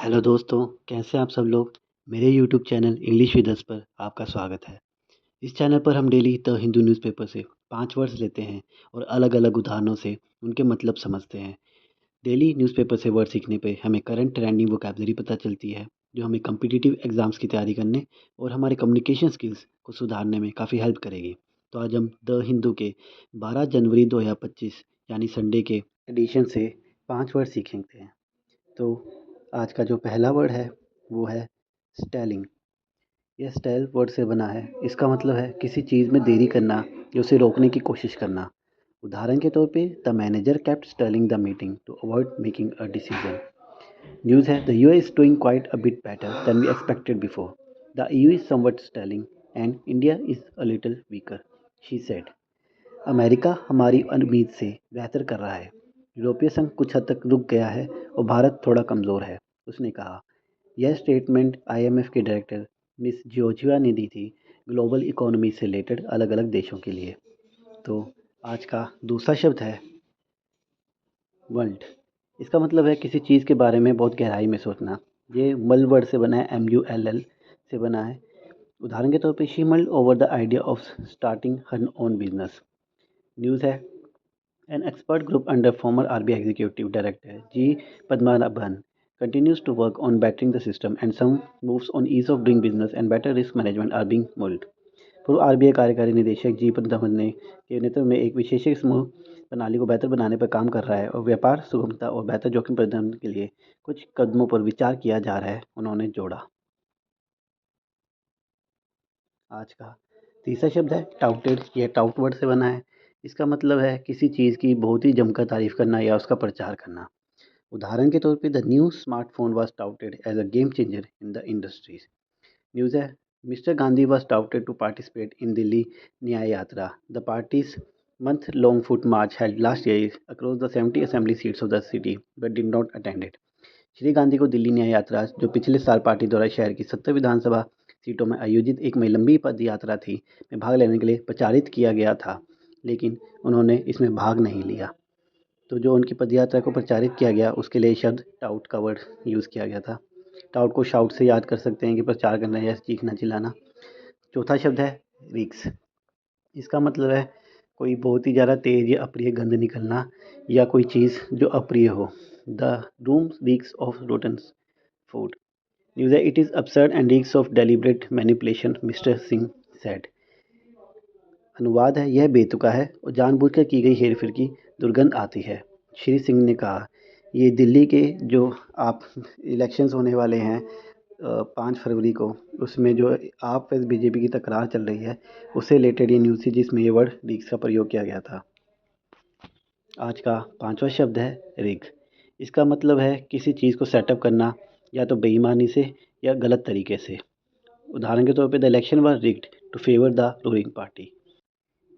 Hello दोस्तों, कैसे हैं आप सब लोग। मेरे YouTube channel English with us पर आपका स्वागत है। इस चैनल पर हम डेली द हिंदू न्यूज़पेपर से 5 वर्ड्स लेते हैं और अलग-अलग उदाहरणों से उनके मतलब समझते हैं। डेली न्यूज़पेपर से वर्ड सीखने पे हमें करंट ट्रेंडिंग वोकैब्युलरी पता चलती है, जो हमें कॉम्पिटिटिव एग्ज़ाम्स की तैयारी करने और हमारे कम्युनिकेशन स्किल्स को सुधारने में काफ़ी हेल्प करेगी। तो आज हम द हिंदू के 12 जनवरी 2025 यानी संडे के एडिशन से 5 वर्ड सीखेंगे हैं। तो आज का जो पहला वर्ड है वो है स्टेलिंग। यह स्टेल वर्ड से बना है। इसका मतलब है किसी चीज़ में देरी करना या उसे रोकने की कोशिश करना। उदाहरण के तौर पे the manager kept stalling the meeting to avoid making a decision. News है the US is doing quite a bit better than we expected before. The EU is somewhat stalling and India is a little weaker, she said. America हमारी उम्मीद से बेहतर कर रहा है। यूरोपीय संघ कुछ हद तक रुक गया है और भारत थोड़ा कमज़ोर है, उसने कहा। यह स्टेटमेंट आईएमएफ के डायरेक्टर मिस जियोर्जिया ने दी थी, ग्लोबल इकोनॉमी से रिलेटेड अलग अलग देशों के लिए। तो आज का दूसरा शब्द है वर्ल्ड। इसका मतलब है किसी चीज़ के बारे में बहुत गहराई में सोचना। ये मल वर्ड से बना है, MULL से बना है। उदाहरण के तौर पे she mould over the idea of starting her own business. News है an expert group under former RBI Executive Director G. Padmanabhan continues to work on bettering the system, and some moves on ease of doing business and better risk management are being mulled. पूर्व RBI कार्यकारी निदेशक जी पद्मनाभन के नेतृत्व में एक विशेषज्ञ समूह प्रणाली को बेहतर बनाने पर काम कर रहा है और व्यापार सुगमता और बेहतर जोखिम प्रबंधन के लिए कुछ कदमों पर विचार किया जा रहा है, उन्होंने जोड़ा। आज का तीसरा शब्द है टाउटेड। यह टाउट वर्ड से बना है। इसका मतलब है किसी चीज़ की बहुत ही जमकर तारीफ करना या उसका प्रचार करना। उदाहरण के तौर पे the new smartphone was touted as a game changer in the industries. News है mister Gandhi was touted to participate in Delhi Nyay Yatra. The party's month long foot march held last year across the 70 assembly seats of the city but did not attended. Shri Gandhi को दिल्ली न्याय यात्रा, जो पिछले साल party द्वारा शहर की 70 विधानसभा सीटों में आयोजित एक मई लंबी पद यात्रा थी, में भाग लेने के लिए प्रचारित किया गया था, लेकिन उन्होंने इसमें भाग नहीं लिया। तो जो उनकी पदयात्रा को प्रचारित किया गया उसके लिए शब्द टाउट का वर्ड यूज़ किया गया था। टाउट को शाउट से याद कर सकते हैं कि प्रचार करना या चीखना चिल्लाना। चौथा शब्द है रिक्स। इसका मतलब है कोई बहुत ही ज़्यादा तेज़ या अप्रिय गंध निकलना या कोई चीज़ जो अप्रिय हो। The room reeks of rotten food. News है it is absurd and reeks of deliberate manipulation, mister Singh said। अनुवाद है यह बेतुका है और जानबूझकर की गई हेरफेर की दुर्गंध आती है, श्री सिंह ने कहा। ये दिल्ली के जो आप इलेक्शंस होने वाले हैं 5 फरवरी को, उसमें जो आप वैस बीजेपी की तकरार चल रही है उससे रिलेटेड ये न्यूज़ थी, जिसमें ये वर्ड रीक्स का प्रयोग किया गया था। आज का पांचवा शब्द है रिग। इसका मतलब है किसी चीज़ को सेटअप करना या तो बेईमानी से या गलत तरीके से। उदाहरण के तौर पे the election was rigged to favour the ruling party.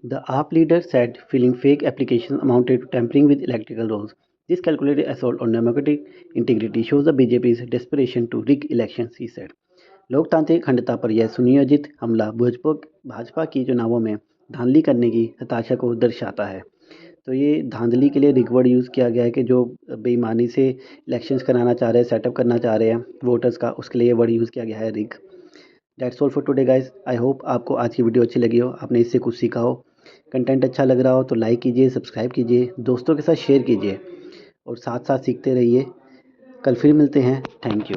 The AAP leader said filling fake application amounted to tampering with electrical rolls. This calculated assault on democratic integrity shows the BJP's desperation to rig elections, he said. लोकतांत्रिक अखंडता पर यह सुनियोजित हमला भाजपा की चुनावों में धांधली करने की हताशा को दर्शाता है। तो ये धांधली के लिए रिग वर्ड यूज़ किया गया है कि जो बेईमानी से इलेक्शंस कराना चाह रहे हैं, सेटअप करना चाह रहे हैं वोटर्स का, उसके लिए ये वर्ड यूज़ किया गया है rig. That's all for today guys. I hope आपको आज की वीडियो अच्छी लगी हो, आपने इससे कुछ सीखा हो। कंटेंट अच्छा लग रहा हो तो लाइक कीजिए, सब्सक्राइब कीजिए, दोस्तों के साथ शेयर कीजिए और साथ साथ सीखते रहिए। कल फिर मिलते हैं। Thank you.